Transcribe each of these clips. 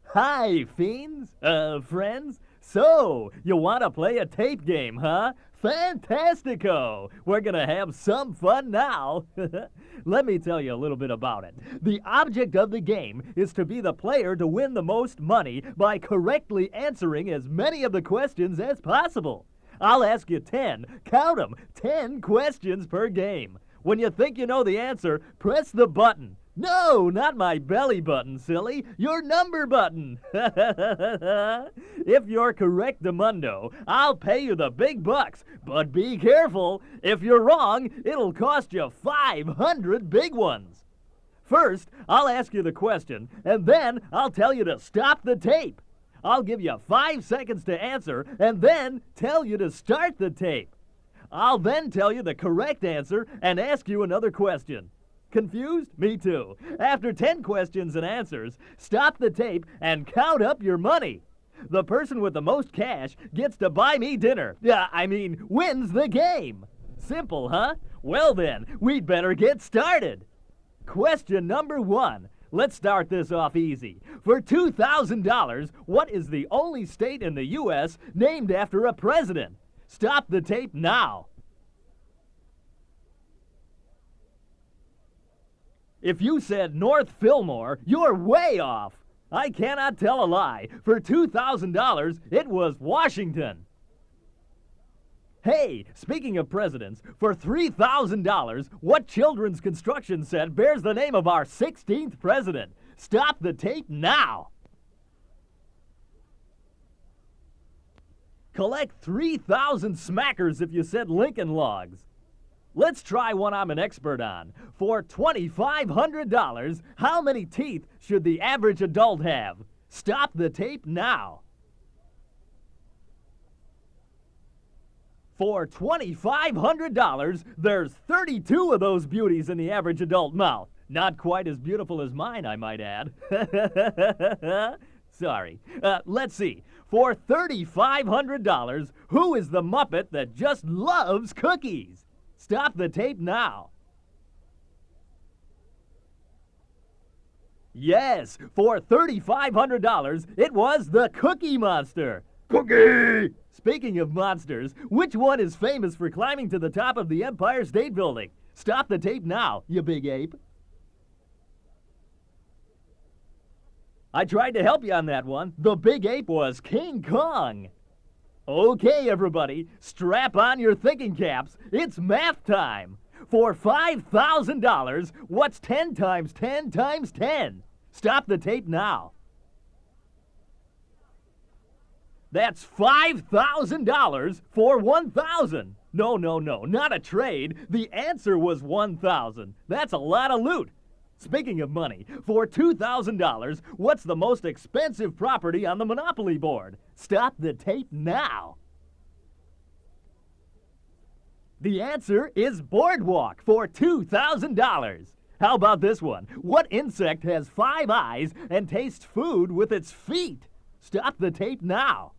Hi, fiends, friends. So, you want to play a tape game, huh? Fantastico! We're gonna have some fun now. Let me tell you a little bit about it. The object of the game is to be the player to win the most money by correctly answering as many of the questions as possible. I'll ask you 10, count 'em, 10 questions per game. When you think you know the answer, press the button. No, not my belly button, silly. Your number button. If you're correctamundo, I'll pay you the big bucks. But be careful. If you're wrong, it'll cost you 500 big ones. First, I'll ask you the question, and then I'll tell you to stop the tape. I'll give you 5 seconds to answer, and then tell you to start the tape. I'll then tell you the correct answer and ask you another question. Confused? Me too. After 10 questions and answers, stop the tape and count up your money. The person with the most cash gets to buy me dinner. Wins the game. Simple, huh? Well then, we'd better get started. Question number 1. Let's start this off easy. For $2,000, what is the only state in the U.S. named after a president? Stop the tape now. If you said North Fillmore, you're way off. I cannot tell a lie. For $2,000, it was Washington. Hey, speaking of presidents, for $3,000, what children's construction set bears the name of our 16th president? Stop the tape now. Collect 3,000 smackers if you said Lincoln Logs. Let's try one I'm an expert on. For $2,500, how many teeth should the average adult have? Stop the tape now. For $2,500, there's 32 of those beauties in the average adult mouth. Not quite as beautiful as mine, I might add. Sorry. Let's see. For $3,500, who is the Muppet that just loves cookies? Stop the tape now. Yes, for $3,500, it was the Cookie Monster. Cookie! Speaking of monsters, which one is famous for climbing to the top of the Empire State Building? Stop the tape now, you big ape. I tried to help you on that one. The big ape was King Kong. Okay, everybody, strap on your thinking caps. It's math time. For $5,000, what's 10 times 10 times 10? Stop the tape now. That's $5,000 for 1,000. No, not a trade. The answer was 1,000. That's a lot of loot. Speaking of money, for $2,000, what's the most expensive property on the Monopoly board? Stop the tape now. The answer is Boardwalk for $2,000. How about this one? What insect has 5 eyes and tastes food with its feet? Stop the tape now.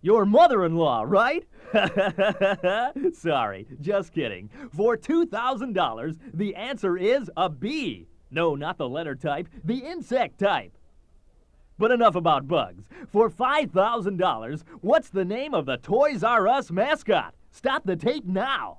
Your mother-in-law, right? Sorry, just kidding. For $2,000, the answer is a bee. No, not the letter type, the insect type. But enough about bugs. For $5,000, what's the name of the Toys R Us mascot? Stop the tape now.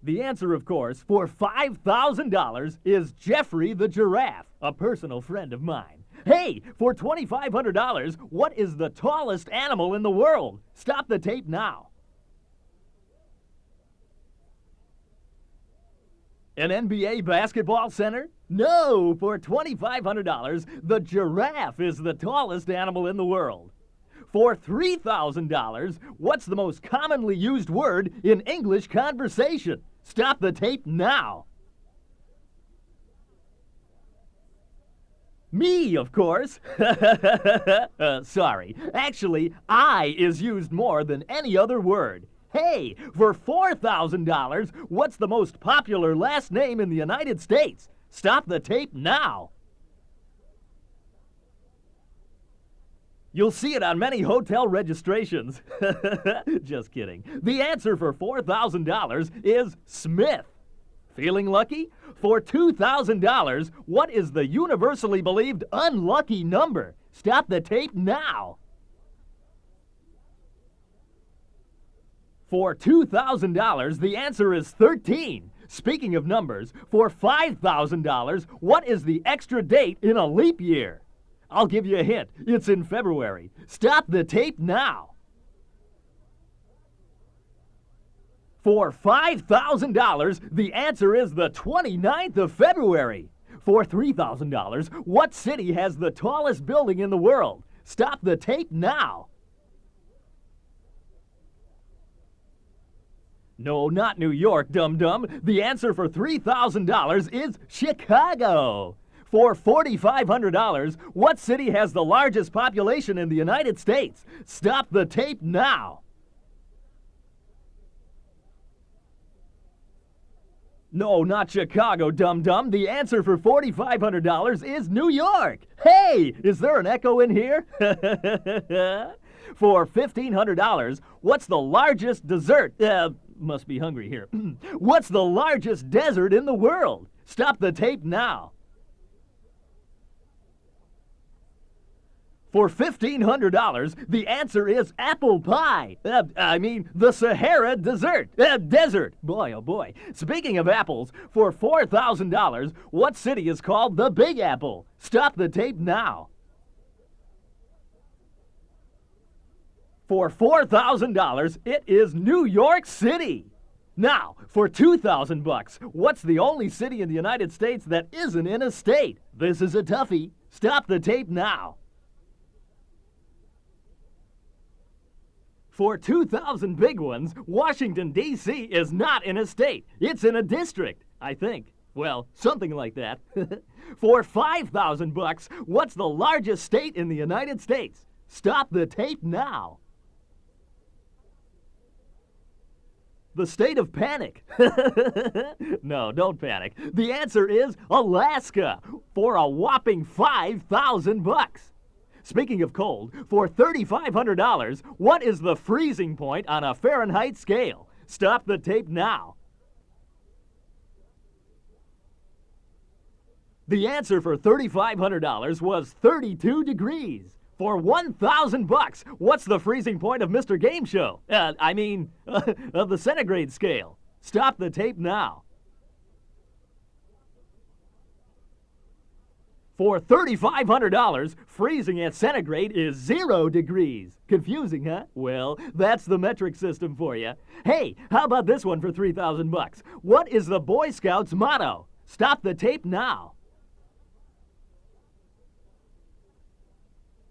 The answer, of course, for $5,000 is Jeffrey the Giraffe, a personal friend of mine. Hey, for $2,500, what is the tallest animal in the world? Stop the tape now. An NBA basketball center? No, for $2,500, the giraffe is the tallest animal in the world. For $3,000, what's the most commonly used word in English conversation? Stop the tape now. Me, of course. Sorry. Actually, I is used more than any other word. Hey, for $4,000, what's the most popular last name in the United States? Stop the tape now. You'll see it on many hotel registrations. Just kidding. The answer for $4,000 is Smith. Feeling lucky? For $2,000, what is the universally believed unlucky number? Stop the tape now. For $2,000, the answer is 13. Speaking of numbers, for $5,000, what is the extra date in a leap year? I'll give you a hint. It's in February. Stop the tape now. For $5,000, the answer is the 29th of February. For $3,000, what city has the tallest building in the world? Stop the tape now. No, not New York, dum-dum. The answer for $3,000 is Chicago. For $4,500, what city has the largest population in the United States? Stop the tape now. No, not Chicago, dum-dum. The answer for $4,500 is New York. Hey, is there an echo in here? For $1,500, what's the largest dessert? Must be hungry here. What's the largest desert in the world? Stop the tape now. For $1,500, the answer is apple pie. The Sahara desert. Desert. Boy, oh boy. Speaking of apples, for $4,000, what city is called the Big Apple? Stop the tape now. For $4,000, it is New York City. Now, for $2,000, what's the only city in the United States that isn't in a state? This is a toughie. Stop the tape now. For 2,000 big ones, Washington, D.C. is not in a state. It's in a district, I think. Well, something like that. For $5,000, what's the largest state in the United States? Stop the tape now. The state of panic. No, don't panic. The answer is Alaska for a whopping $5,000. Speaking of cold, for $3,500, what is the freezing point on a Fahrenheit scale? Stop the tape now. The answer for $3,500 was 32 degrees. For $1,000, what's the freezing point of Mr. Gameshow? Of the centigrade scale. Stop the tape now. For $3,500, freezing at centigrade is 0 degrees. Confusing, huh? Well, that's the metric system for you. Hey, how about this one for $3,000? What is the Boy Scouts motto? Stop the tape now.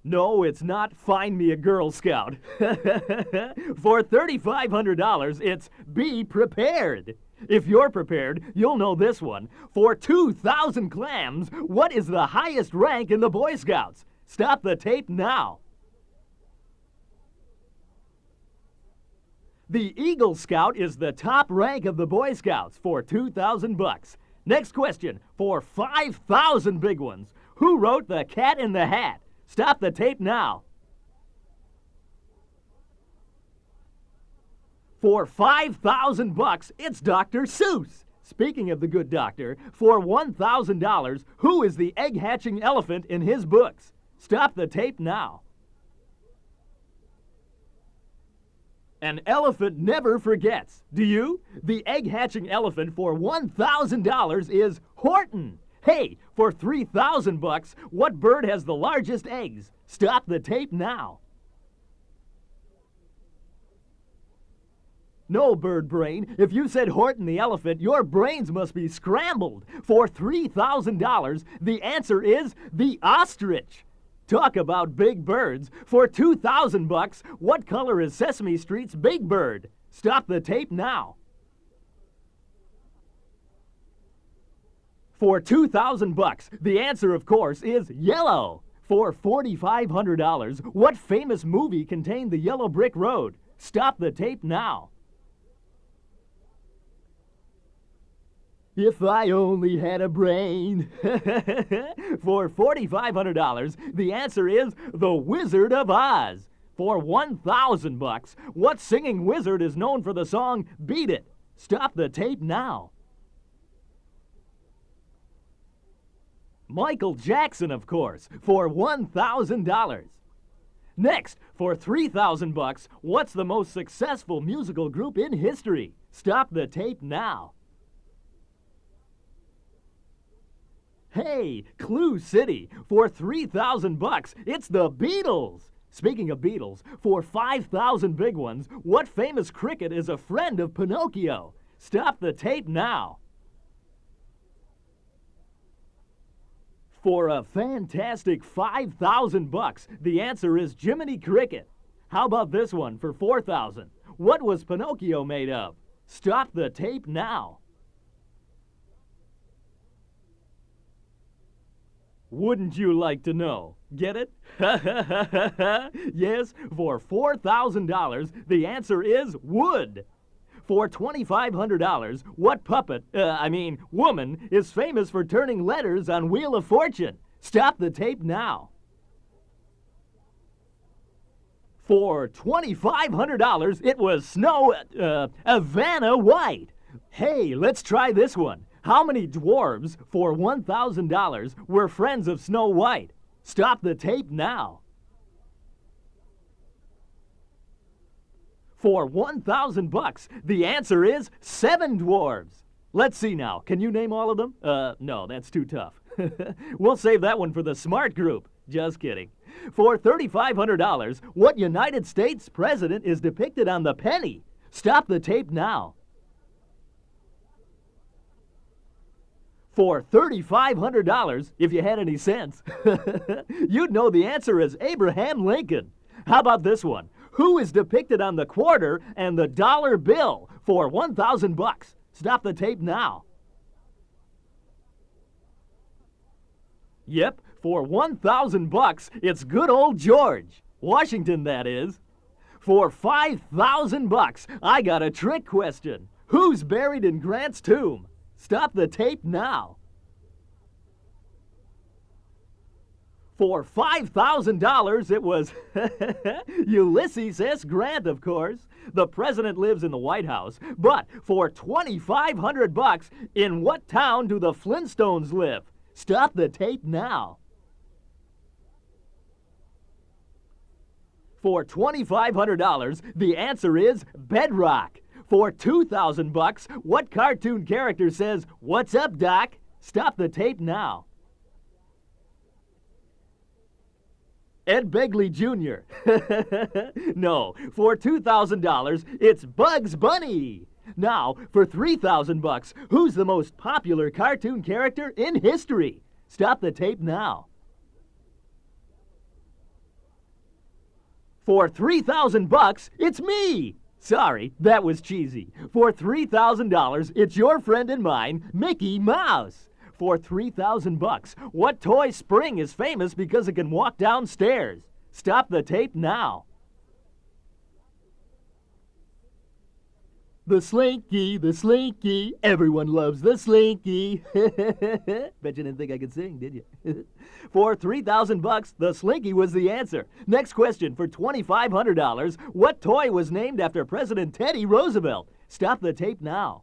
No, it's not find me a Girl Scout. For $3,500, it's be prepared. If you're prepared, you'll know this one. For 2,000 clams, what is the highest rank in the Boy Scouts? Stop the tape now. The Eagle Scout is the top rank of the Boy Scouts for $2,000. Next question, for 5,000 big ones. Who wrote The Cat in the Hat? Stop the tape now. For $5,000, it's Dr. Seuss. Speaking of the good doctor, for $1,000, who is the egg-hatching elephant in his books? Stop the tape now. An elephant never forgets. Do you? The egg-hatching elephant for $1,000 is Horton. Hey, for $3,000, what bird has the largest eggs? Stop the tape now. No, bird brain. If you said Horton the elephant, your brains must be scrambled. For $3,000, the answer is the ostrich. Talk about big birds. For $2,000, what color is Sesame Street's Big Bird? Stop the tape now. For $2,000, the answer, of course, is yellow. For $4,500, what famous movie contained the yellow brick road? Stop the tape now. If I only had a brain. For $4,500, the answer is The Wizard of Oz. For $1,000, what singing wizard is known for the song Beat It? Stop the tape now. Michael Jackson, of course, for $1,000. Next, for $3,000, what's the most successful musical group in history? Stop the tape now. Hey, Clue City, for $3,000, it's the Beatles. Speaking of Beatles, for 5,000 big ones, what famous cricket is a friend of Pinocchio? Stop the tape now. For a fantastic $5,000, the answer is Jiminy Cricket. How about this one for $4,000? What was Pinocchio made of? Stop the tape now. Wouldn't you like to know? Get it? Yes, for $4,000, the answer is wood. For $2,500, what woman is famous for turning letters on Wheel of Fortune? Stop the tape now. For $2,500, it was Vanna White. Hey, let's try this one. How many dwarves for $1,000 were friends of Snow White? Stop the tape now. For $1,000, the answer is 7 dwarves. Let's see now. Can you name all of them? No, that's too tough. We'll save that one for the smart group. Just kidding. For $3,500, what United States president is depicted on the penny? Stop the tape now. For $3,500, if you had any sense, you'd know the answer is Abraham Lincoln. How about this one? Who is depicted on the quarter and the dollar bill for $1,000? Stop the tape now. Yep, for $1,000, it's good old George. Washington, that is. For $5,000, I got a trick question. Who's buried in Grant's tomb? Stop the tape now. For $5,000, it was Ulysses S. Grant, of course. The president lives in the White House. But for $2,500, in what town do the Flintstones live? Stop the tape now. For $2,500, the answer is Bedrock. For $2,000, what cartoon character says, "What's up, Doc?" Stop the tape now. Ed Begley Jr. No, for $2,000, it's Bugs Bunny. Now, for $3,000, who's the most popular cartoon character in history? Stop the tape now. For $3,000, it's me. Sorry, that was cheesy. For $3,000, it's your friend and mine, Mickey Mouse. For $3,000, what toy spring is famous because it can walk downstairs? Stop the tape now. The Slinky, everyone loves the Slinky. Bet you didn't think I could sing, did you? For $3,000, the Slinky was the answer. Next question, for $2,500, what toy was named after President Teddy Roosevelt? Stop the tape now.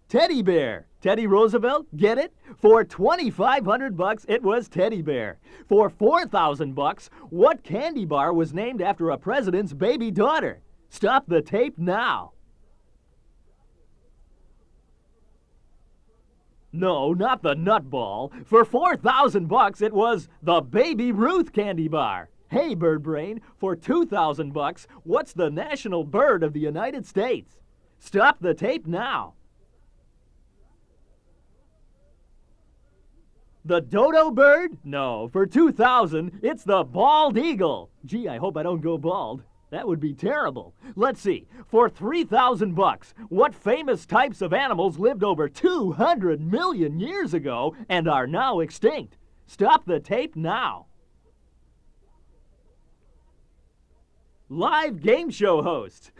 Teddy Bear. Teddy Roosevelt, get it? For $2,500, it was Teddy Bear. For $4,000, what candy bar was named after a president's baby daughter? Stop the tape now. No, not the Nutball. For $4,000, it was the Baby Ruth candy bar. Hey, Bird Brain, for $2,000, what's the national bird of the United States? Stop the tape now. The dodo bird? No, for $2,000, it's the bald eagle. Gee, I hope I don't go bald. That would be terrible. Let's see. For $3,000, what famous types of animals lived over 200 million years ago and are now extinct? Stop the tape now. Live game show host.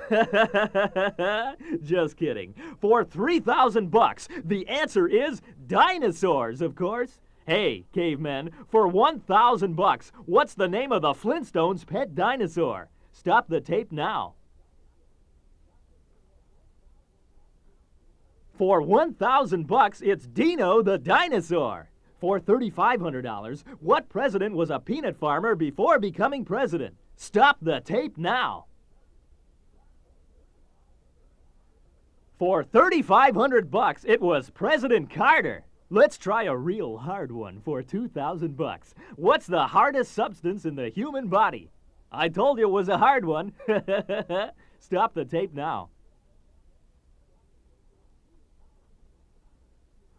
Just kidding. For 3,000 bucks, the answer is dinosaurs, of course. Hey, cavemen, for 1,000 bucks, what's the name of the Flintstones' pet dinosaur? Stop the tape now. For 1,000 bucks, it's Dino the dinosaur. For $3,500, what president was a peanut farmer before becoming president? Stop the tape now. For 3,500 bucks, it was President Carter. Let's try a real hard one for 2,000 bucks. What's the hardest substance in the human body? I told you it was a hard one. Stop the tape now.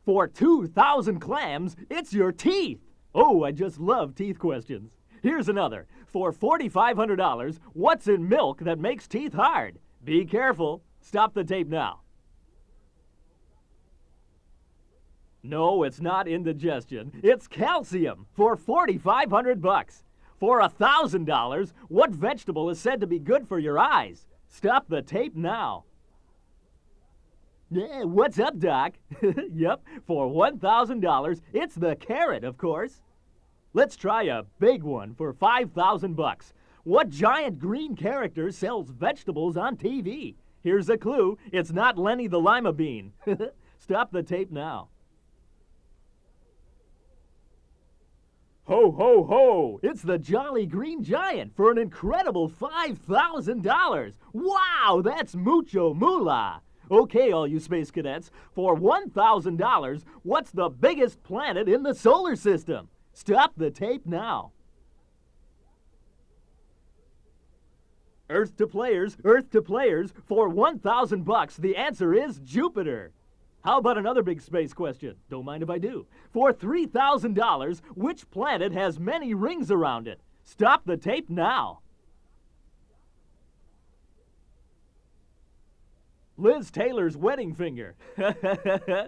For 2,000 clams, it's your teeth. Oh, I just love teeth questions. Here's another. For $4,500, what's in milk that makes teeth hard? Be careful. Stop the tape now. No, it's not indigestion. It's calcium for 4,500 bucks. For $1,000, what vegetable is said to be good for your eyes? Stop the tape now. Yeah, what's up, Doc? Yep, for $1,000, it's the carrot, of course. Let's try a big one for 5,000 bucks. What giant green character sells vegetables on TV? Here's a clue. It's not Lenny the Lima Bean. Stop the tape now. Ho, ho, ho! It's the Jolly Green Giant for an incredible $5,000. Wow, that's mucho moolah. Okay, all you space cadets, for $1,000, what's the biggest planet in the solar system? Stop the tape now. Earth to players, for 1,000 bucks, the answer is Jupiter. How about another big space question? Don't mind if I do. For $3,000, which planet has many rings around it? Stop the tape now. Liz Taylor's wedding finger.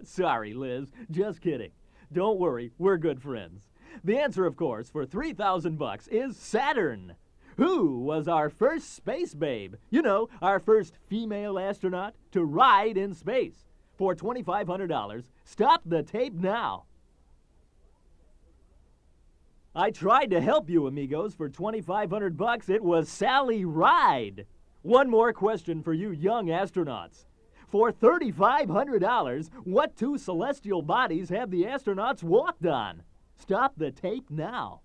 Sorry, Liz. Just kidding. Don't worry, we're good friends. The answer, of course, for 3,000 bucks is Saturn. Who was our first space babe? You know, our first female astronaut to ride in space. For $2,500, stop the tape now. I tried to help you, amigos. For 2,500 bucks, it was Sally Ride. One more question for you young astronauts. For $3,500, what two celestial bodies have the astronauts walked on? Stop the tape now.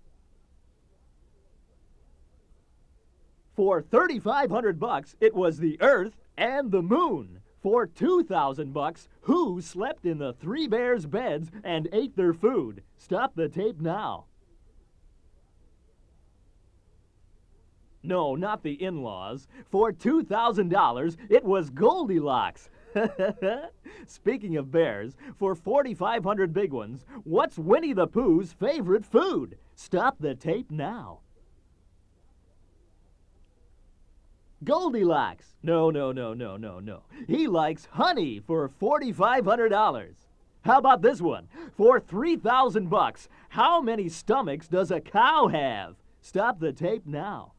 For 3,500 bucks, it was the Earth and the Moon. For 2,000 bucks, who slept in the three bears' beds and ate their food? Stop the tape now. No, not the in-laws. For $2,000, it was Goldilocks. Speaking of bears, for 4,500 big ones, what's Winnie the Pooh's favorite food? Stop the tape now. Goldilocks. No. He likes honey for $4,500. How about this one? For 3,000 bucks, how many stomachs does a cow have? Stop the tape now.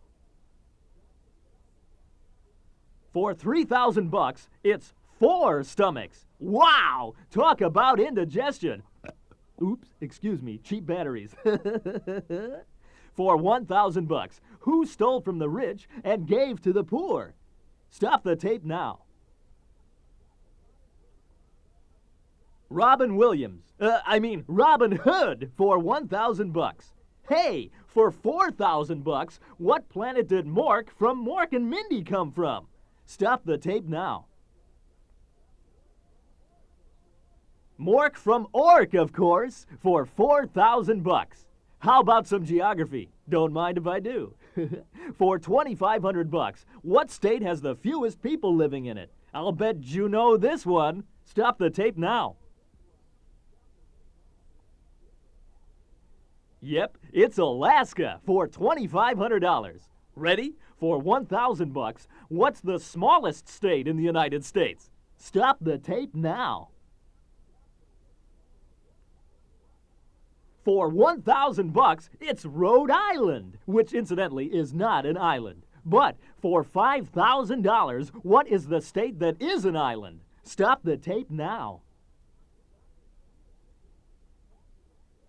For 3,000 bucks, it's 4 stomachs. Wow! Talk about indigestion. Oops, excuse me, cheap batteries. For 1,000 bucks, who stole from the rich and gave to the poor? Stop the tape now. Robin Hood for 1,000 bucks. Hey, for 4,000 bucks, what planet did Mork from Mork and Mindy come from? Stop the tape now. Mork from Ork, of course, for 4,000 bucks. How about some geography? Don't mind if I do. For 2,500 bucks, what state has the fewest people living in it? I'll bet you know this one. Stop the tape now. Yep, it's Alaska for $2,500. Ready? For 1,000 bucks, what's the smallest state in the United States? Stop the tape now. For 1,000 bucks, it's Rhode Island, which incidentally is not an island. But for $5,000, what is the state that is an island? Stop the tape now.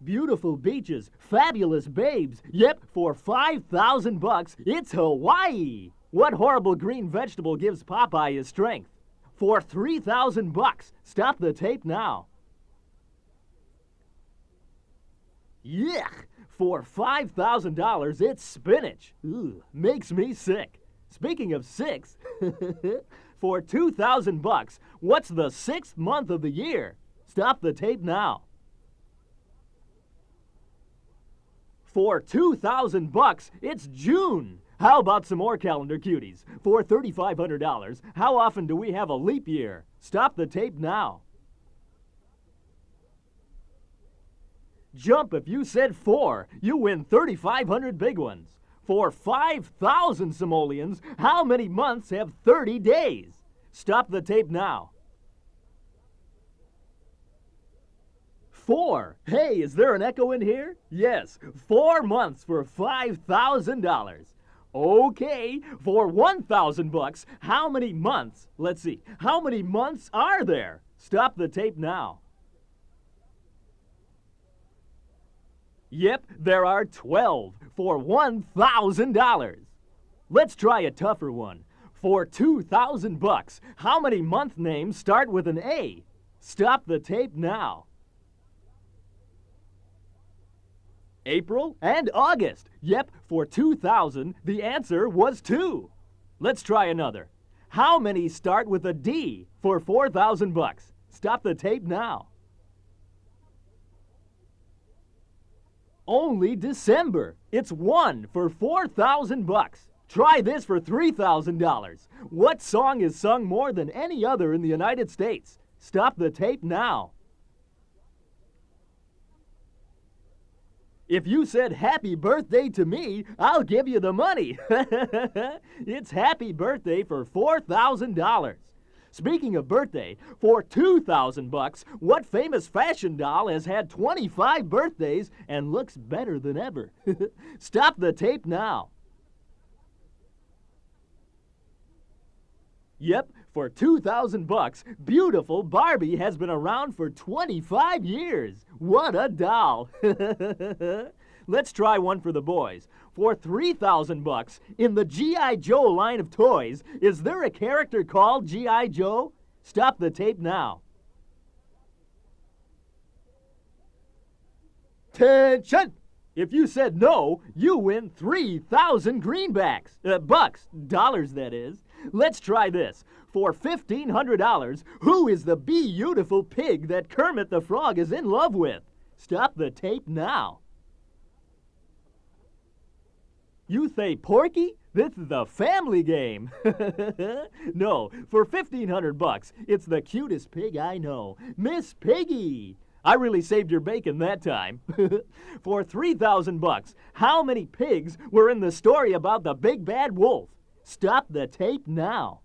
Beautiful beaches, fabulous babes. Yep, for $5,000, it's Hawaii. What horrible green vegetable gives Popeye his strength? For $3,000, stop the tape now. Yuck! For $5,000, it's spinach. Ooh, makes me sick. Speaking of six, for $2,000, what's the 6th month of the year? Stop the tape now. For $2,000, it's June. How about some more calendar cuties? For $3,500, how often do we have a leap year? Stop the tape now. Jump if you said 4. You win 3,500 big ones. For 5,000 simoleons, how many months have 30 days? Stop the tape now. 4. Hey, is there an echo in here? Yes, 4 months for $5,000. Okay, for $1,000, how many months? Let's see, how many months are there? Stop the tape now. Yep, there are 12 for $1,000. Let's try a tougher one. For $2,000, how many month names start with an A? Stop the tape now. April and August. Yep, for 2,000, the answer was 2. Let's try another. How many start with a D for $4,000? Stop the tape now. Only December. It's 1 for $4,000. Try this for $3,000. What song is sung more than any other in the United States? Stop the tape now. If you said happy birthday to me, I'll give you the money. It's happy birthday for $4,000. Speaking of birthday, for $2,000, what famous fashion doll has had 25 birthdays and looks better than ever? Stop the tape now. Yep, for $2,000, beautiful Barbie has been around for 25 years. What a doll. Let's try one for the boys. For $3,000, in the G.I. Joe line of toys, is there a character called G.I. Joe? Stop the tape now. Attention! If you said no, you win 3,000 greenbacks. Bucks. Dollars, that is. Let's try this. For $1,500, who is the beautiful pig that Kermit the Frog is in love with? Stop the tape now. You say Porky? This is a family game. No, for $1,500, it's the cutest pig I know, Miss Piggy. I really saved your bacon that time. For $3,000, how many pigs were in the story about the big bad wolf? Stop the tape now.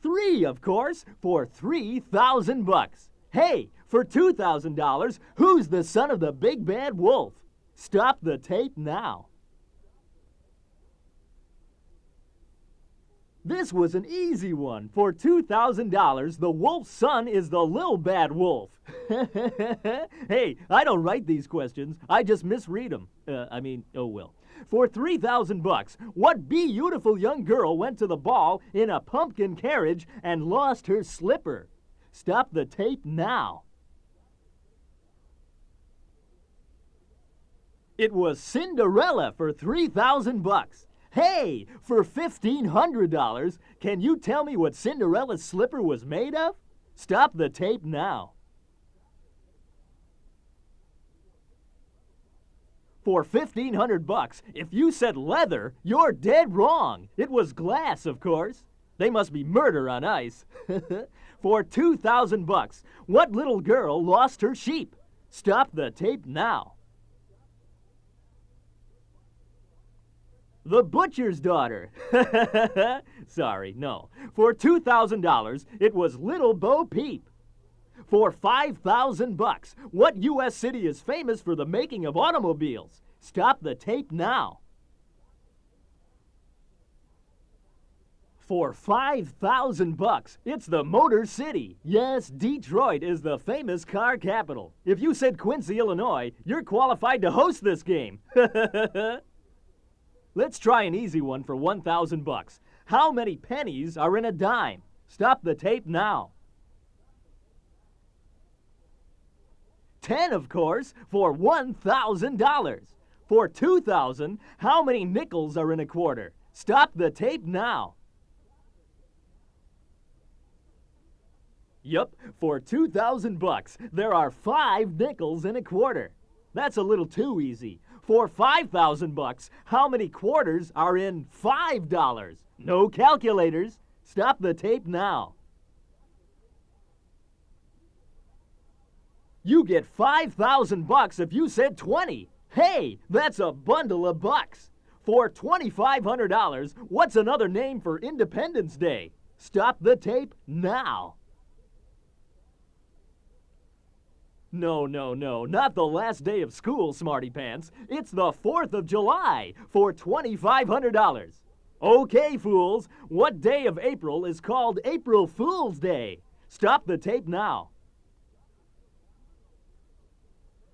3, of course, for $3,000. Hey, for $2,000, who's the son of the big bad wolf? Stop the tape now. This was an easy one. For $2,000, the wolf's son is the Lil Bad Wolf. Hey, I don't write these questions. I just misread them. Oh well. For $3,000, what beautiful young girl went to the ball in a pumpkin carriage and lost her slipper? Stop the tape now. It was Cinderella for $3,000. Hey, for $1,500, can you tell me what Cinderella's slipper was made of? Stop the tape now. For $1,500, if you said leather, you're dead wrong. It was glass, of course. They must be murder on ice. For $2,000, what little girl lost her sheep? Stop the tape now. The butcher's daughter. Sorry, no. For $2,000, it was Little Bo Peep. For 5,000 bucks, what U.S. city is famous for the making of automobiles? Stop the tape now. For 5,000 bucks, it's the Motor City. Yes, Detroit is the famous car capital. If you said Quincy, Illinois, you're qualified to host this game. Let's try an easy one for 1,000 bucks. How many pennies are in a dime? Stop the tape now. 10, of course, for $1,000. For 2,000, how many nickels are in a quarter? Stop the tape now. Yup, for 2,000 bucks, there are 5 nickels in a quarter. That's a little too easy. For 5,000 bucks, how many quarters are in $5? No calculators. Stop the tape now. You get 5,000 bucks if you said 20. Hey, that's a bundle of bucks. For $2,500, what's another name for Independence Day? Stop the tape now. No, not the last day of school, Smarty Pants. It's the 4th of July for $2,500. Okay, fools, what day of April is called April Fool's Day? Stop the tape now.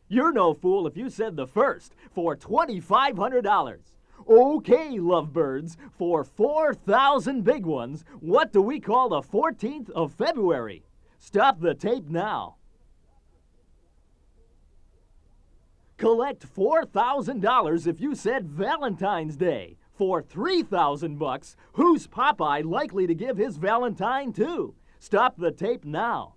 You're no fool if you said the 1st for $2,500. Okay, lovebirds, for 4,000 big ones, what do we call the 14th of February? Stop the tape now. Collect $4,000 if you said Valentine's Day. For 3,000 bucks, who's Popeye likely to give his Valentine to? Stop the tape now.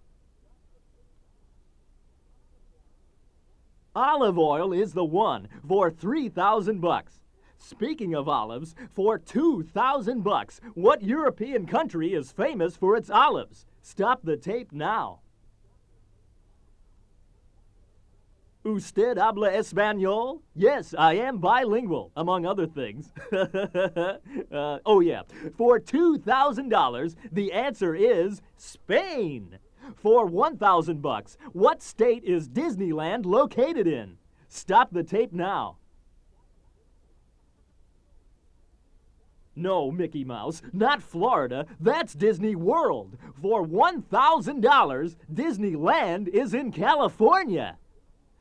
Olive oil is the one for 3,000 bucks. Speaking of olives, for 2,000 bucks, what European country is famous for its olives? Stop the tape now. ¿Usted habla español? Yes, I am bilingual, among other things. Oh yeah, for $2,000, the answer is Spain. For 1,000 bucks, what state is Disneyland located in? Stop the tape now. No, Mickey Mouse, not Florida. That's Disney World. For $1,000, Disneyland is in California.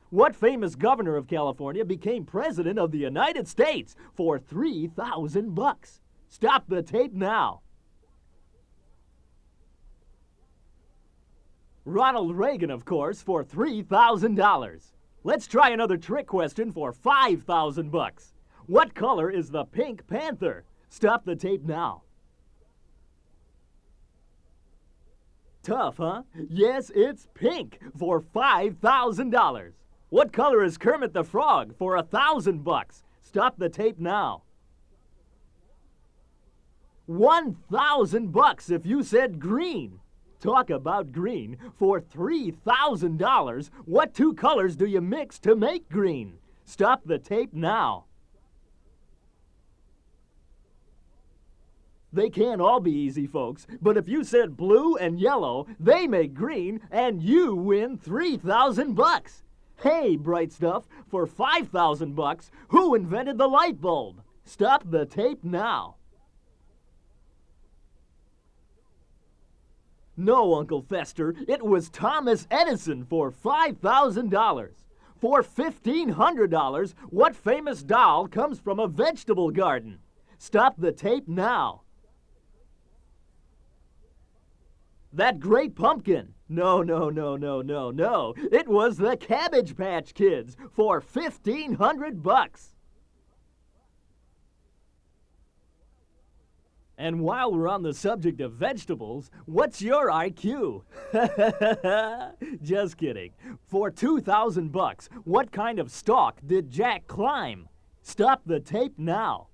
What famous governor of California became president of the United States for 3,000 bucks? Stop the tape now. Ronald Reagan, of course, for $3,000. Let's try another trick question for 5,000 bucks. What color is the Pink Panther? Stop the tape now. Tough, huh? Yes, it's pink for $5,000. What color is Kermit the Frog for 1,000 bucks? Stop the tape now. 1,000 bucks if you said green. Talk about green. For $3,000, what 2 colors do you mix to make green? Stop the tape now. They can't all be easy, folks, but if you said blue and yellow, they make green, and you win 3,000 bucks. Hey, bright stuff, for 5,000 bucks, who invented the light bulb? Stop the tape now. No, Uncle Fester, it was Thomas Edison for $5,000. For $1,500, what famous doll comes from a vegetable garden? Stop the tape now. That great pumpkin. No. It was the Cabbage Patch Kids for 1,500 bucks. And while we're on the subject of vegetables, what's your IQ? Just kidding. For 2,000 bucks, what kind of stalk did Jack climb? Stop the tape now.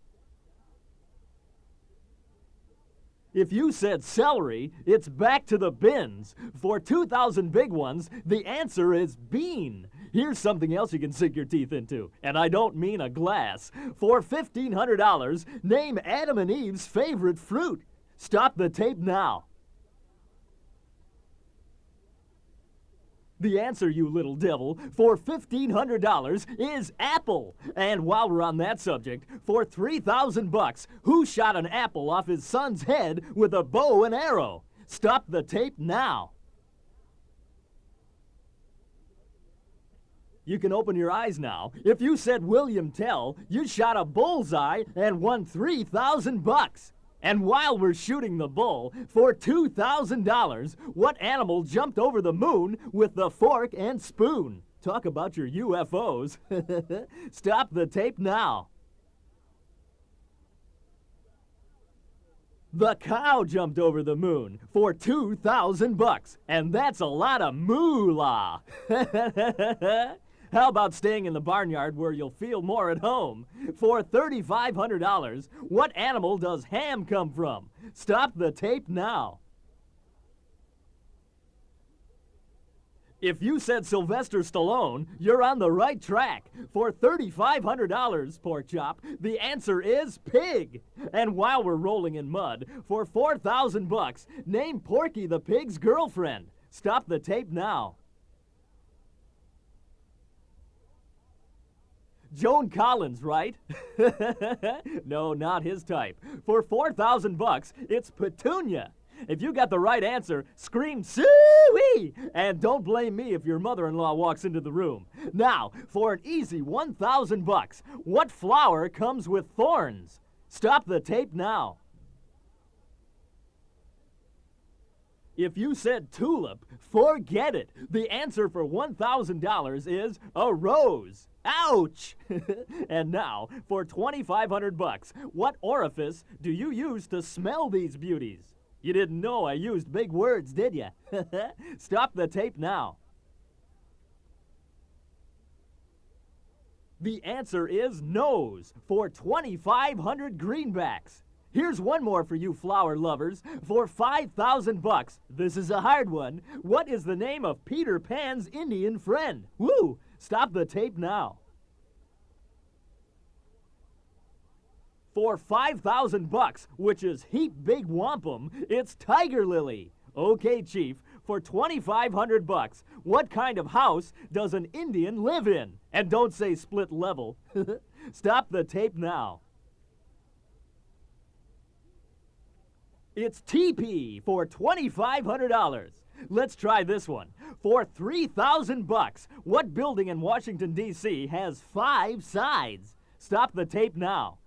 If you said celery, it's back to the bins. For 2,000 big ones, the answer is bean. Here's something else you can sink your teeth into, and I don't mean a glass. For $1,500, name Adam and Eve's favorite fruit. Stop the tape now. The answer, you little devil, for $1,500 is apple. And while we're on that subject, for $3,000, who shot an apple off his son's head with a bow and arrow? Stop the tape now. You can open your eyes now. If you said William Tell, you shot a bullseye and won $3,000. And while we're shooting the bull, for $2,000, what animal jumped over the moon with the fork and spoon? Talk about your UFOs. Stop the tape now. The cow jumped over the moon for $2,000, and that's a lot of moolah. How about staying in the barnyard where you'll feel more at home? For $3,500, what animal does ham come from? Stop the tape now. If you said Sylvester Stallone, you're on the right track. For $3,500, pork chop, the answer is pig. And while we're rolling in mud, for $4,000, name Porky the pig's girlfriend. Stop the tape now. Joan Collins, right? No, not his type. For $4,000, it's Petunia. If you got the right answer, scream "Soo-wee!" And don't blame me if your mother-in-law walks into the room. Now, for an easy $1,000, what flower comes with thorns? Stop the tape now. If you said tulip, forget it. The answer for $1,000 is a rose. Ouch! And now, for $2,500, what orifice do you use to smell these beauties? You didn't know I used big words, did you? Stop the tape now. The answer is nose for 2,500 greenbacks. Here's one more for you flower lovers. For $5,000, this is a hard one. What is the name of Peter Pan's Indian friend? Woo! Stop the tape now. For $5,000, which is heap big wampum, it's Tiger Lily. Okay, Chief, for $2,500, what kind of house does an Indian live in? And don't say split level. Stop the tape now. It's teepee for $2,500. Let's try this one. For $3,000, what building in Washington, D.C. has 5 sides? Stop the tape now.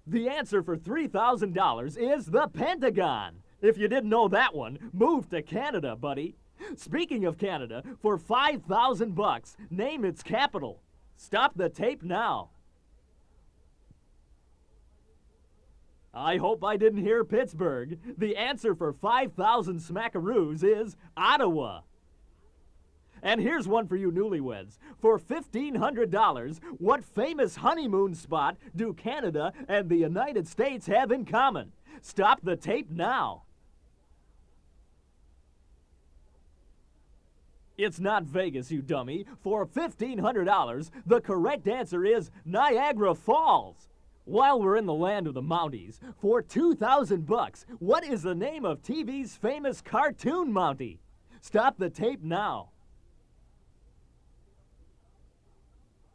The answer for $3,000 is the Pentagon. If you didn't know that one, move to Canada, buddy. Speaking of Canada, for $5,000, name its capital. Stop the tape now. I hope I didn't hear Pittsburgh. The answer for 5,000 smackaroos is Ottawa. And here's one for you newlyweds. For $1,500, what famous honeymoon spot do Canada and the United States have in common? Stop the tape now. It's not Vegas, you dummy. For $1,500, the correct answer is Niagara Falls. While we're in the land of the Mounties, for $2,000, what is the name of TV's famous cartoon Mountie? Stop the tape now.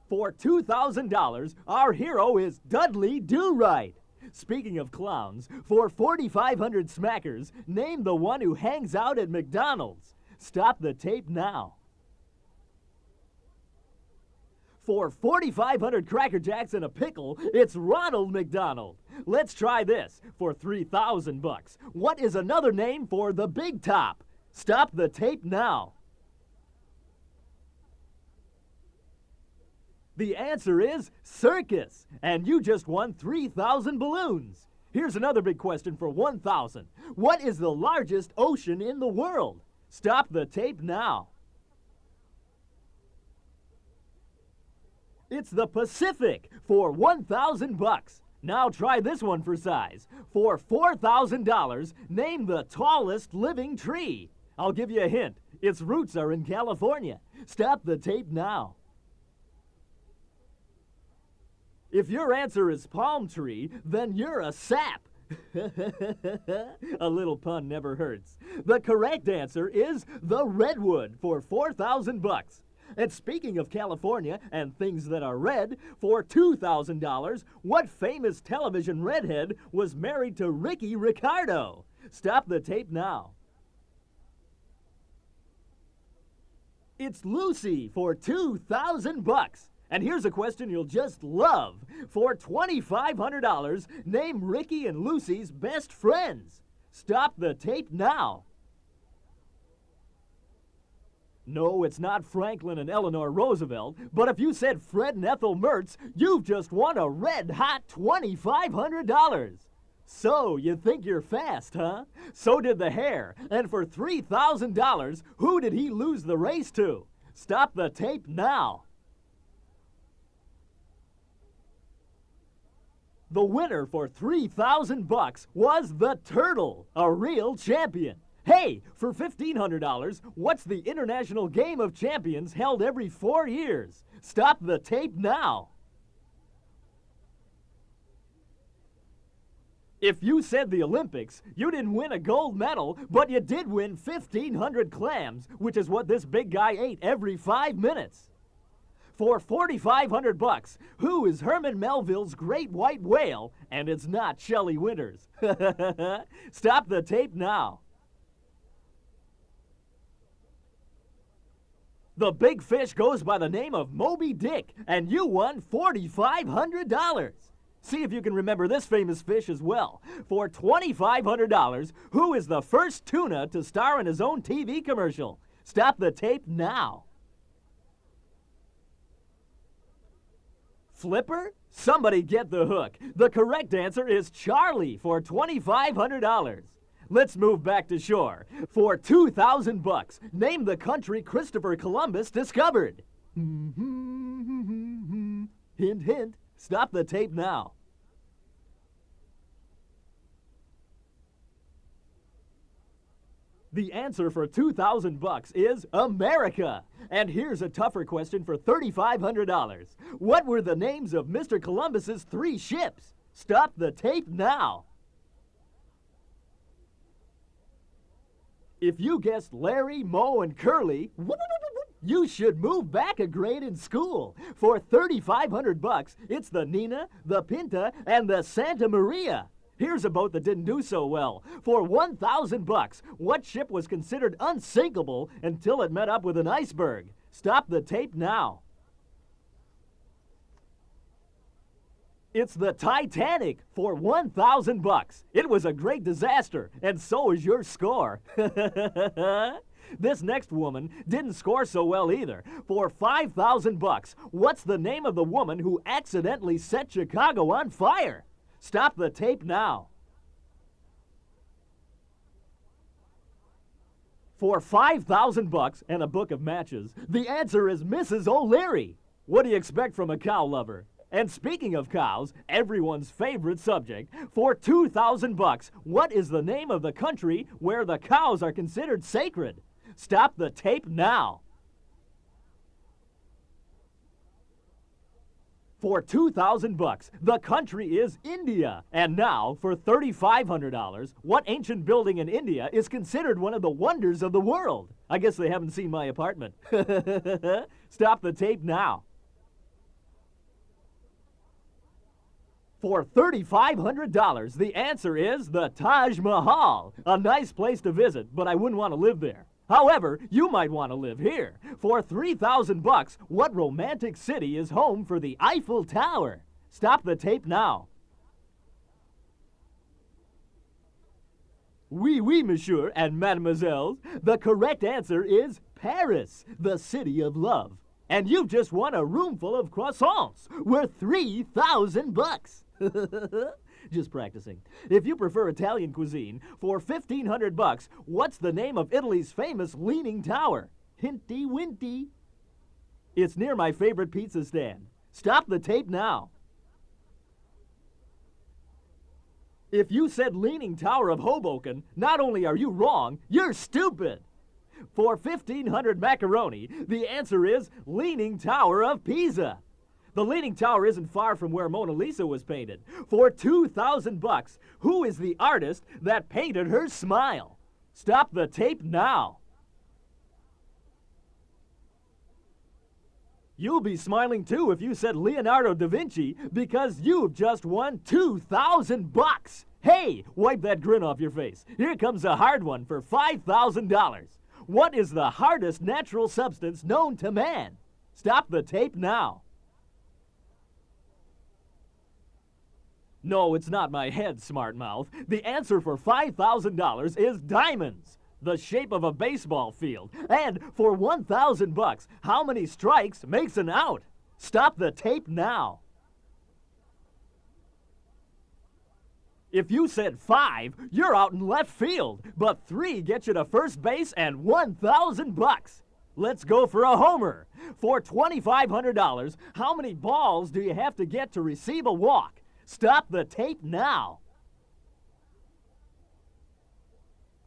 For $2,000, our hero is Dudley Do-Right. Speaking of clowns, for 4,500 smackers, name the one who hangs out at McDonald's. Stop the tape now. For 4,500 Cracker Jacks and a pickle, it's Ronald McDonald. Let's try this. For $3,000, what is another name for the Big Top? Stop the tape now. The answer is circus, and you just won 3,000 balloons. Here's another big question for 1,000. What is the largest ocean in the world? Stop the tape now. It's the Pacific for $1,000. Now try this one for size. For $4,000, name the tallest living tree. I'll give you a hint. Its roots are in California. Stop the tape now. If your answer is palm tree, then you're a sap. A little pun never hurts. The correct answer is the Redwood for 4,000 bucks. And speaking of California and things that are red, for $2,000, what famous television redhead was married to Ricky Ricardo? Stop the tape now. It's Lucy for 2,000 bucks. And here's a question you'll just love. For $2,500, name Ricky and Lucy's best friends. Stop the tape now. No, it's not Franklin and Eleanor Roosevelt, but if you said Fred and Ethel Mertz, you've just won a red-hot $2,500. So, you think you're fast, huh? So did the hare. And for $3,000, who did he lose the race to? Stop the tape now. The winner for 3,000 bucks was the Turtle, a real champion. Hey, for $1,500, what's the International Game of Champions held every 4 years? Stop the tape now. If you said the Olympics, you didn't win a gold medal, but you did win 1,500 clams, which is what this big guy ate every 5 minutes. For 4,500 bucks, who is Herman Melville's great white whale? And it's not Shelley Winters. Stop the tape now. The big fish goes by the name of Moby Dick, and you won $4,500. See if you can remember this famous fish as well. For $2,500, who is the first tuna to star in his own TV commercial? Stop the tape now. Flipper? Somebody get the hook. The correct answer is Charlie for $2,500. Let's move back to shore. For 2,000 bucks, name the country Christopher Columbus discovered. Hint, hint. Stop the tape now. The answer for 2,000 bucks is America. And here's a tougher question for $3,500. What were the names of Mr. Columbus's 3 ships? Stop the tape now. If you guessed Larry, Moe, and Curly, you should move back a grade in school. For 3,500 bucks, it's the Nina, the Pinta, and the Santa Maria. Here's a boat that didn't do so well. For 1,000 bucks, what ship was considered unsinkable until it met up with an iceberg? Stop the tape now. It's the Titanic for 1,000 bucks. It was a great disaster, and so is your score. This next woman didn't score so well either. For 5,000 bucks, what's the name of the woman who accidentally set Chicago on fire? Stop the tape now. For 5,000 bucks and a book of matches, the answer is Mrs. O'Leary. What do you expect from a cow lover? And speaking of cows, everyone's favorite subject, for 2,000 bucks, what is the name of the country where the cows are considered sacred? Stop the tape now. For 2,000 bucks, the country is India. And now, for $3,500, what ancient building in India is considered one of the wonders of the world? I guess they haven't seen my apartment. Stop the tape now. For $3,500, the answer is the Taj Mahal. A nice place to visit, but I wouldn't want to live there. However, you might want to live here. For 3,000 bucks, what romantic city is home for the Eiffel Tower? Stop the tape now. Oui, oui, monsieur and mademoiselles. The correct answer is Paris, the city of love. And you've just won a room full of croissants worth 3,000 bucks. Just practicing. If you prefer Italian cuisine, for 1,500 bucks, what's the name of Italy's famous Leaning Tower? Hinty Winty. It's near my favorite pizza stand. Stop the tape now. If you said Leaning Tower of Hoboken, not only are you wrong, you're stupid. For 1,500 macaroni, the answer is Leaning Tower of Pisa. The Leaning Tower isn't far from where Mona Lisa was painted. For 2,000 bucks, who is the artist that painted her smile? Stop the tape now. You'll be smiling too if you said Leonardo da Vinci, because you've just won 2,000 bucks. Hey, wipe that grin off your face. Here comes a hard one for $5,000. What is the hardest natural substance known to man? Stop the tape now. No, it's not my head, smart mouth. The answer for $5,000 is diamonds, the shape of a baseball field. And for 1,000 bucks, how many strikes makes an out? Stop the tape now. If you said 5, you're out in left field, but 3 gets you to first base and 1,000 bucks. Let's go for a homer. For $2,500, how many balls do you have to get to receive a walk? Stop the tape now.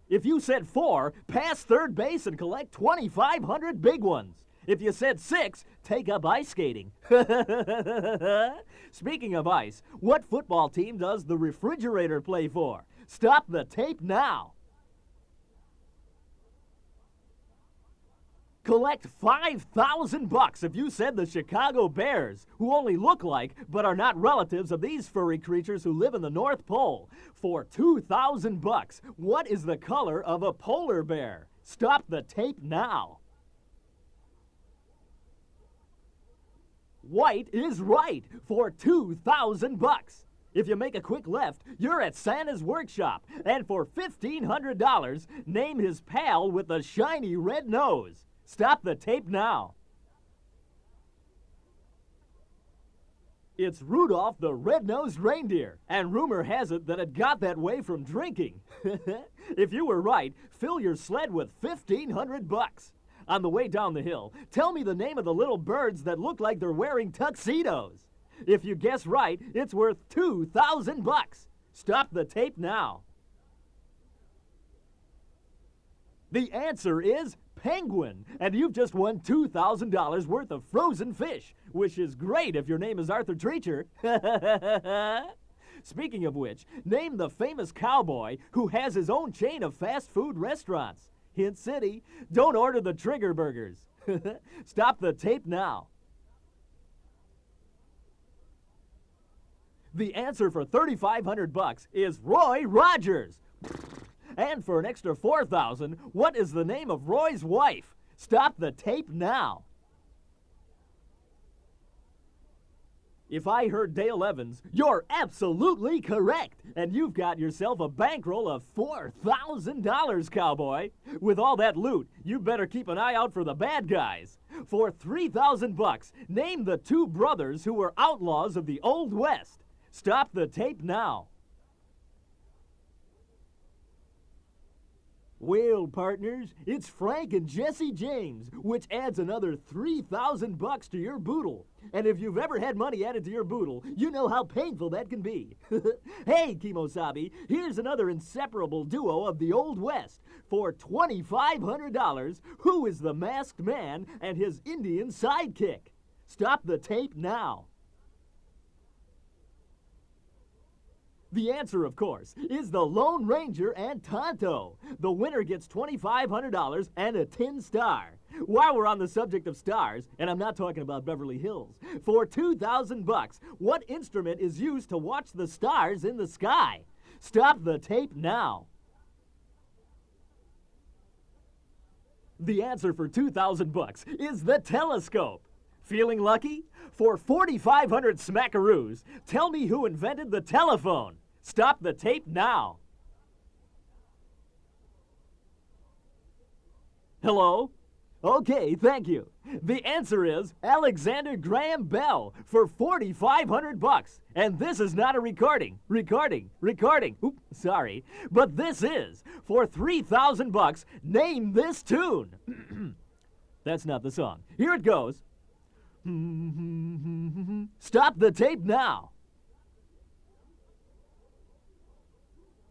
If you said 4, pass third base and collect 2,500 big ones. If you said 6, take up ice skating. Speaking of ice, what football team does the refrigerator play for? Stop the tape now. Collect 5,000 bucks if you said the Chicago Bears, who only look like but are not relatives of these furry creatures who live in the North Pole. For 2,000 bucks, what is the color of a polar bear? Stop the tape now. White is right for 2,000 bucks. If you make a quick left, you're at Santa's workshop. And for $1,500, name his pal with the shiny red nose. Stop the tape now. It's Rudolph the Red-Nosed Reindeer, and rumor has it that it got that way from drinking. If you were right, fill your sled with 1,500 bucks. On the way down the hill, tell me the name of the little birds that look like they're wearing tuxedos. If you guess right, it's worth 2,000 bucks. Stop the tape now. The answer is penguin, and you've just won $2,000 worth of frozen fish, which is great if your name is Arthur Treacher. Speaking of which, name the famous cowboy who has his own chain of fast food restaurants. Hint City, don't order the Trigger Burgers. Stop the tape now. The answer for 3,500 bucks is Roy Rogers. And for an extra 4,000, what is the name of Roy's wife? Stop the tape now. If I heard Dale Evans, you're absolutely correct. And you've got yourself a bankroll of $4,000, cowboy. With all that loot, you better keep an eye out for the bad guys. For 3,000 bucks, name the 2 brothers who were outlaws of the Old West. Stop the tape now. Well, partners, it's Frank and Jesse James, which adds another 3,000 bucks to your boodle. And if you've ever had money added to your boodle, you know how painful that can be. Hey, Kimosabi, here's another inseparable duo of the Old West. For $2,500, who is the masked man and his Indian sidekick? Stop the tape now. The answer, of course, is the Lone Ranger and Tonto. The winner gets $2,500 and a tin star. While we're on the subject of stars, and I'm not talking about Beverly Hills, for 2,000 bucks, what instrument is used to watch the stars in the sky? Stop the tape now. The answer for 2,000 bucks is the telescope. Feeling lucky? For 4,500 smackaroos, tell me who invented the telephone. Stop the tape now. Hello? Okay, thank you. The answer is Alexander Graham Bell for 4,500 bucks. And this is not a recording. Oop, sorry. But this is. For 3,000 bucks, name this tune. That's not the song. Here it goes. Stop the tape now.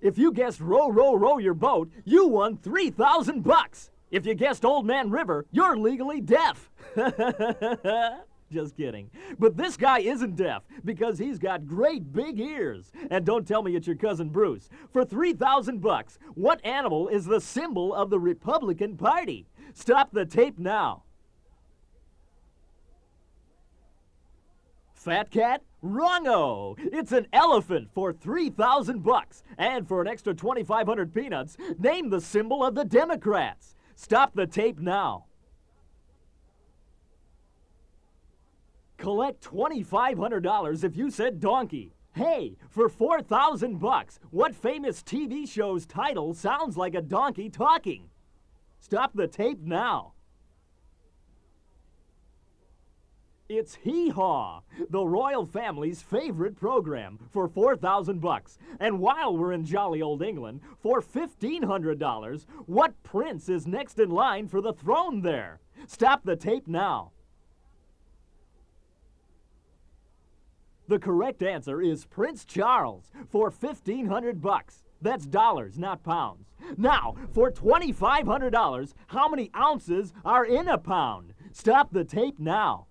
If you guessed row, row, row your boat, you won 3,000 bucks. If you guessed Old Man River, you're legally deaf. Just kidding. But this guy isn't deaf because he's got great big ears. And don't tell me it's your cousin Bruce. For 3,000 bucks, what animal is the symbol of the Republican Party? Stop the tape now. Fat cat? Wrong-o! It's an elephant for 3,000 bucks. And for an extra 2,500 peanuts, name the symbol of the Democrats. Stop the tape now. Collect $2,500 if you said donkey. Hey, for 4,000 bucks, what famous TV show's title sounds like a donkey talking? Stop the tape now. It's Hee Haw, the royal family's favorite program, for 4,000 bucks. And while we're in jolly old England, for $1,500, what prince is next in line for the throne there? Stop the tape now. The correct answer is Prince Charles for 1,500 bucks. That's dollars, not pounds. Now, for $2,500, how many ounces are in a pound? Stop the tape now.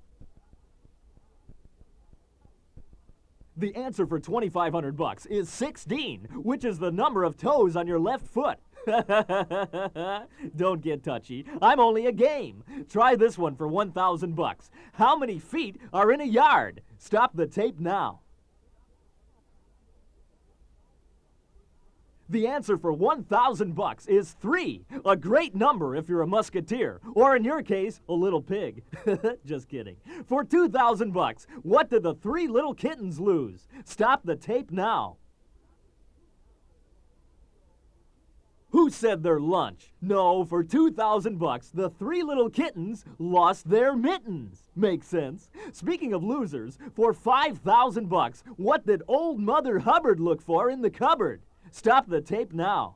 The answer for 2,500 bucks is 16, which is the number of toes on your left foot. Don't get touchy. I'm only a game. Try this one for 1,000 bucks. How many feet are in a yard? Stop the tape now. The answer for 1,000 bucks is 3, a great number if you're a musketeer, or in your case, a little pig. Just kidding. For 2,000 bucks, what did the 3 little kittens lose? Stop the tape now. Who said their lunch? No, for 2,000 bucks, the 3 little kittens lost their mittens. Makes sense. Speaking of losers, for 5,000 bucks, what did old Mother Hubbard look for in the cupboard? Stop the tape now.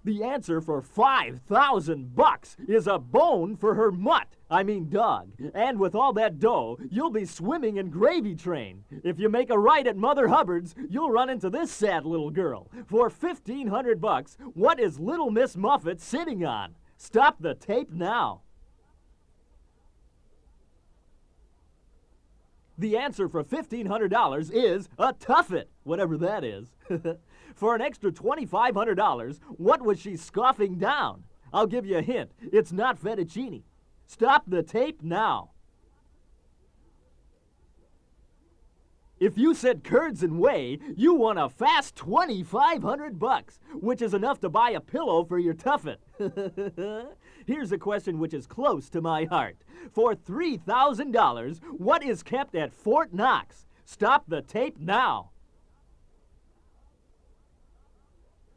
The answer for 5,000 bucks is a bone for her dog. And with all that dough, you'll be swimming in gravy train. If you make a right at Mother Hubbard's, you'll run into this sad little girl. For 1,500 bucks, what is Little Miss Muffet sitting on? Stop the tape now. The answer for $1,500 is a tuffet, whatever that is. For an extra $2,500, what was she scoffing down? I'll give you a hint. It's not fettuccine. Stop the tape now. If you said curds and whey, you won a fast 2,500 bucks, which is enough to buy a pillow for your tuffet. Here's a question which is close to my heart. For $3,000, what is kept at Fort Knox? Stop the tape now.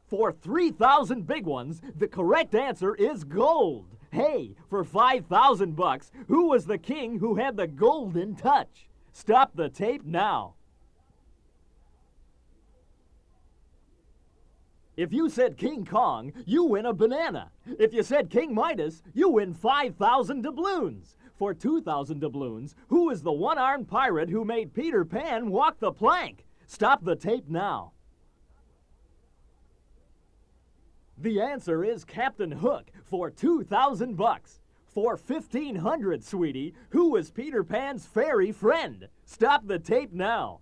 For 3,000 big ones, the correct answer is gold. Hey, for 5,000 bucks, who was the king who had the golden touch? Stop the tape now. If you said King Kong, you win a banana. If you said King Midas, you win 5,000 doubloons. For 2,000 doubloons, who is the one-armed pirate who made Peter Pan walk the plank? Stop the tape now. The answer is Captain Hook for 2,000 bucks. For 1,500, sweetie, who was Peter Pan's fairy friend? Stop the tape now.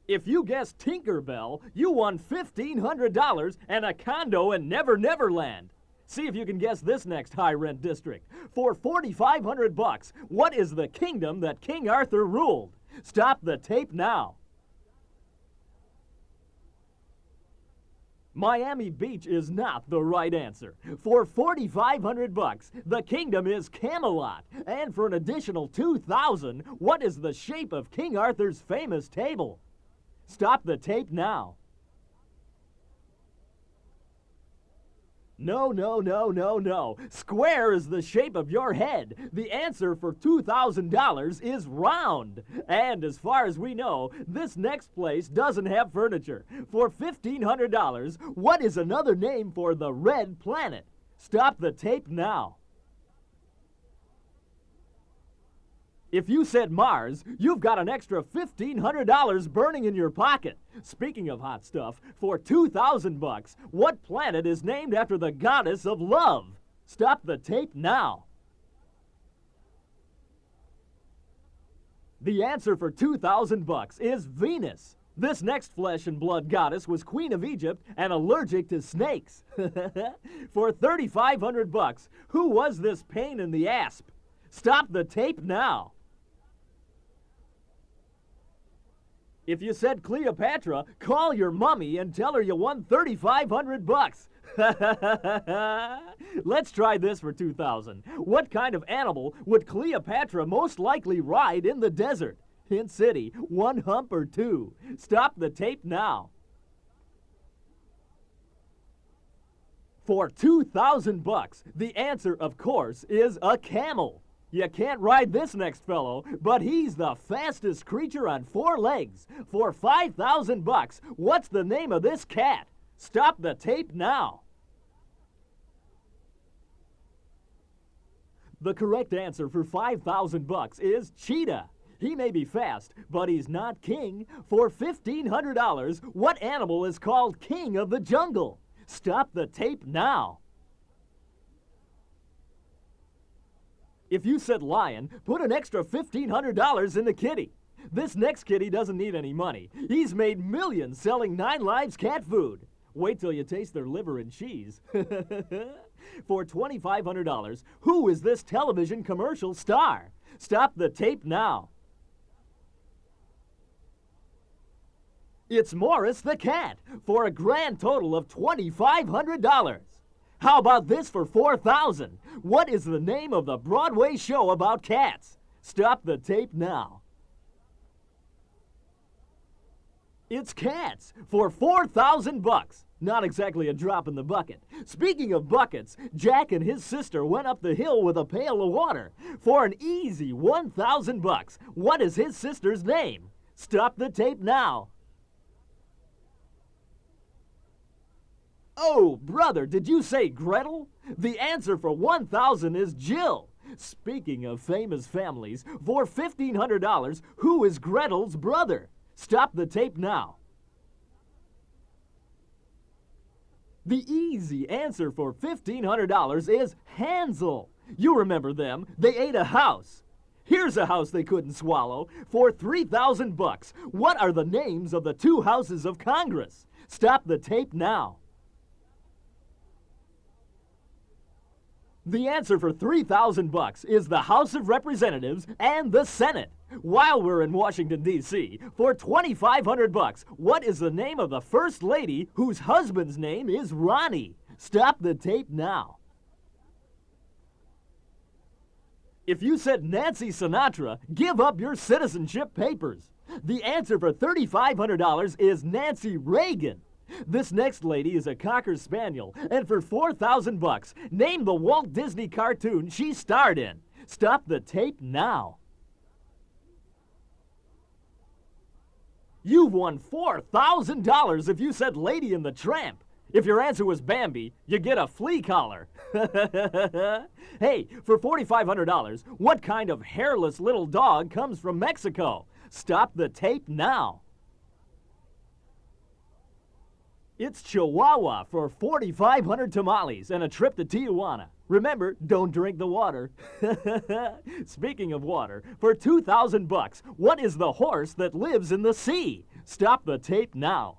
If you guessed Tinkerbell, you won $1,500 and a condo in Never Never Land. See if you can guess this next high-rent district. For 4,500 bucks, what is the kingdom that King Arthur ruled? Stop the tape now. Miami Beach is not the right answer. For 4,500 bucks, the kingdom is Camelot. And for an additional 2,000, what is the shape of King Arthur's famous table? Stop the tape now. No. Square is the shape of your head. The answer for $2,000 is round. And as far as we know, this next place doesn't have furniture. For $1,500, what is another name for the red planet? Stop the tape now. If you said Mars, you've got an extra $1,500 burning in your pocket. Speaking of hot stuff, for 2,000 bucks, what planet is named after the goddess of love? Stop the tape now. The answer for 2,000 bucks is Venus. This next flesh and blood goddess was Queen of Egypt and allergic to snakes. For 3,500 bucks, who was this pain in the asp? Stop the tape now. If you said Cleopatra, call your mummy and tell her you won 3,500 bucks. Let's try this for 2,000. What kind of animal would Cleopatra most likely ride in the desert? Hint City, 1 hump or 2. Stop the tape now. For 2,000 bucks, the answer, of course, is a camel. You can't ride this next fellow, but he's the fastest creature on 4 legs. For 5,000 bucks, what's the name of this cat? Stop the tape now. The correct answer for 5,000 bucks is cheetah. He may be fast, but he's not king. For $1,500, what animal is called king of the jungle? Stop the tape now. If you said lion, put an extra $1,500 in the kitty. This next kitty doesn't need any money. He's made millions selling 9 Lives cat food. Wait till you taste their liver and cheese. For $2,500, who is this television commercial star? Stop the tape now. It's Morris the cat for a grand total of $2,500. How about this for $4,000? What is the name of the Broadway show about cats? Stop the tape now. It's Cats for 4,000 bucks. Not exactly a drop in the bucket. Speaking of buckets, Jack and his sister went up the hill with a pail of water for an easy 1,000 bucks. What is his sister's name? Stop the tape now. Oh, brother, did you say Gretel? The answer for 1,000 is Jill. Speaking of famous families, for $1,500, who is Gretel's brother? Stop the tape now. The easy answer for $1,500 is Hansel. You remember them. They ate a house. Here's a house they couldn't swallow. For 3,000 bucks, what are the names of the 2 houses of Congress? Stop the tape now. The answer for 3,000 bucks is the House of Representatives and the Senate. While we're in Washington, D.C., for 2,500 bucks, what is the name of the First Lady whose husband's name is Ronnie? Stop the tape now. If you said Nancy Sinatra, give up your citizenship papers. The answer for $3,500 is Nancy Reagan. This next lady is a Cocker Spaniel, and for 4,000 bucks, name the Walt Disney cartoon she starred in. Stop the tape now. You've won $4,000 if you said Lady and the Tramp. If your answer was Bambi, you get a flea collar. Hey, for $4,500, what kind of hairless little dog comes from Mexico? Stop the tape now. It's Chihuahua for 4,500 tamales and a trip to Tijuana. Remember, don't drink the water. Speaking of water, for 2,000 bucks, what is the horse that lives in the sea? Stop the tape now.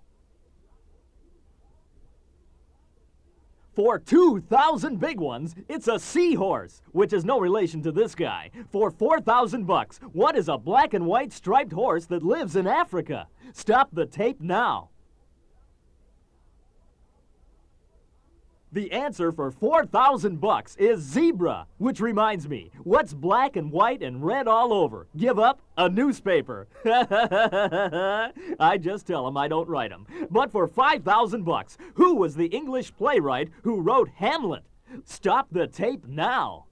For 2,000 big ones, it's a seahorse, which is no relation to this guy. For 4,000 bucks, what is a black and white striped horse that lives in Africa? Stop the tape now. The answer for 4,000 bucks is zebra, which reminds me, what's black and white and red all over? Give up? A newspaper. I just tell them I don't write them. But for 5,000 bucks, who was the English playwright who wrote Hamlet? Stop the tape now.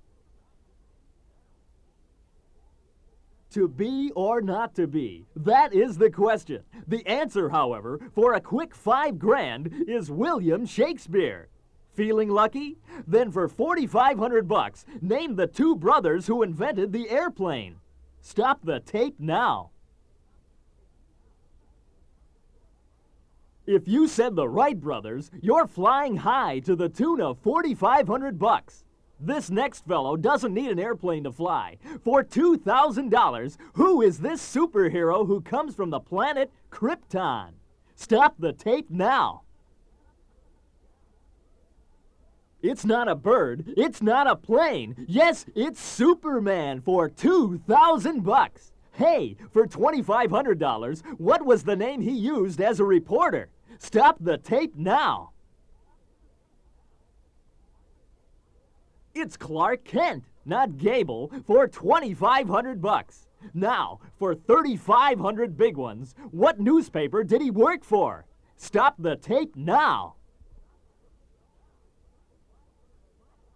To be or not to be? That is the question. The answer, however, for a quick $5,000 is William Shakespeare. Feeling lucky? Then for 4,500 bucks, name the 2 brothers who invented the airplane. Stop the tape now. If you said the Wright brothers, you're flying high to the tune of 4,500 bucks. This next fellow doesn't need an airplane to fly. For $2,000, who is this superhero who comes from the planet Krypton? Stop the tape now. It's not a bird. It's not a plane. Yes, it's Superman for 2,000 bucks. Hey, for $2,500, what was the name he used as a reporter? Stop the tape now. It's Clark Kent, not Gable, for 2,500 bucks. Now, for 3,500 big ones, what newspaper did he work for? Stop the tape now.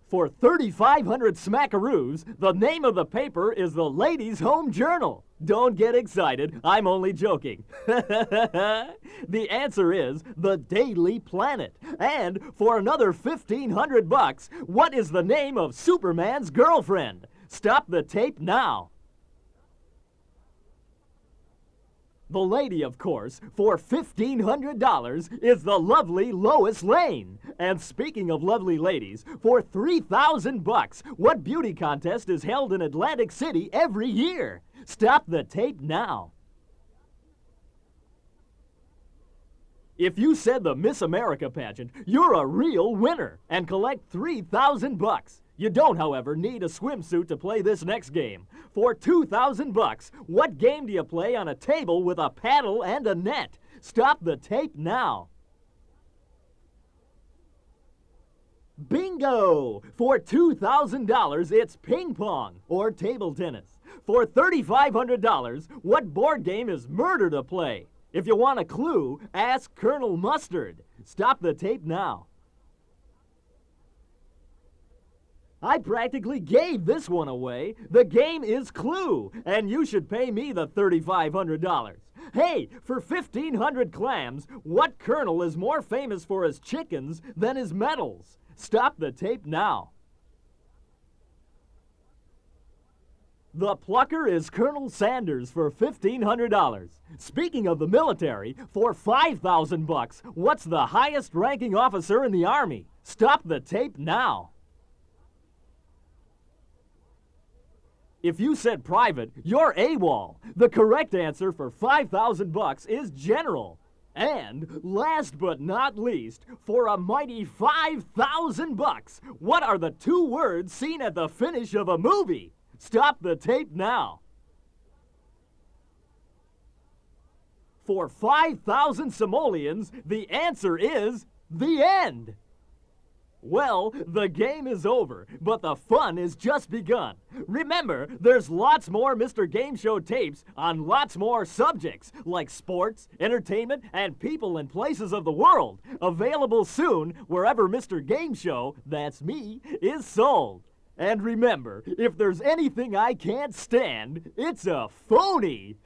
For 3,500 smackaroos, the name of the paper is the Ladies' Home Journal. Don't get excited, I'm only joking. The answer is the Daily Planet. And for another 1,500 bucks, what is the name of Superman's girlfriend? Stop the tape now. The lady, of course, for $1,500 is the lovely Lois Lane. And speaking of lovely ladies, for 3,000 bucks, what beauty contest is held in Atlantic City every year? Stop the tape now. If you said the Miss America pageant, you're a real winner and collect 3,000 bucks. You don't, however, need a swimsuit to play this next game. For 2,000 bucks, what game do you play on a table with a paddle and a net? Stop the tape now. Bingo! For $2,000, it's ping pong or table tennis. For $3,500, what board game is murder to play? If you want a clue, ask Colonel Mustard. Stop the tape now. I practically gave this one away. The game is Clue, and you should pay me the $3,500. Hey, for 1,500 clams, what colonel is more famous for his chickens than his medals? Stop the tape now. The plucker is Colonel Sanders for $1,500. Speaking of the military, for 5,000 bucks, what's the highest ranking officer in the Army? Stop the tape now. If you said private, you're AWOL. The correct answer for 5,000 bucks is general. And last but not least, for a mighty 5,000 bucks, what are the two words seen at the finish of a movie? Stop the tape now. For 5,000 simoleons, the answer is the end. Well, the game is over, but the fun is just begun. Remember, there's lots more Mr. Game Show tapes on lots more subjects, like sports, entertainment, and people and places of the world, available soon wherever Mr. Game Show, that's me, is sold. And remember, if there's anything I can't stand, it's a phony.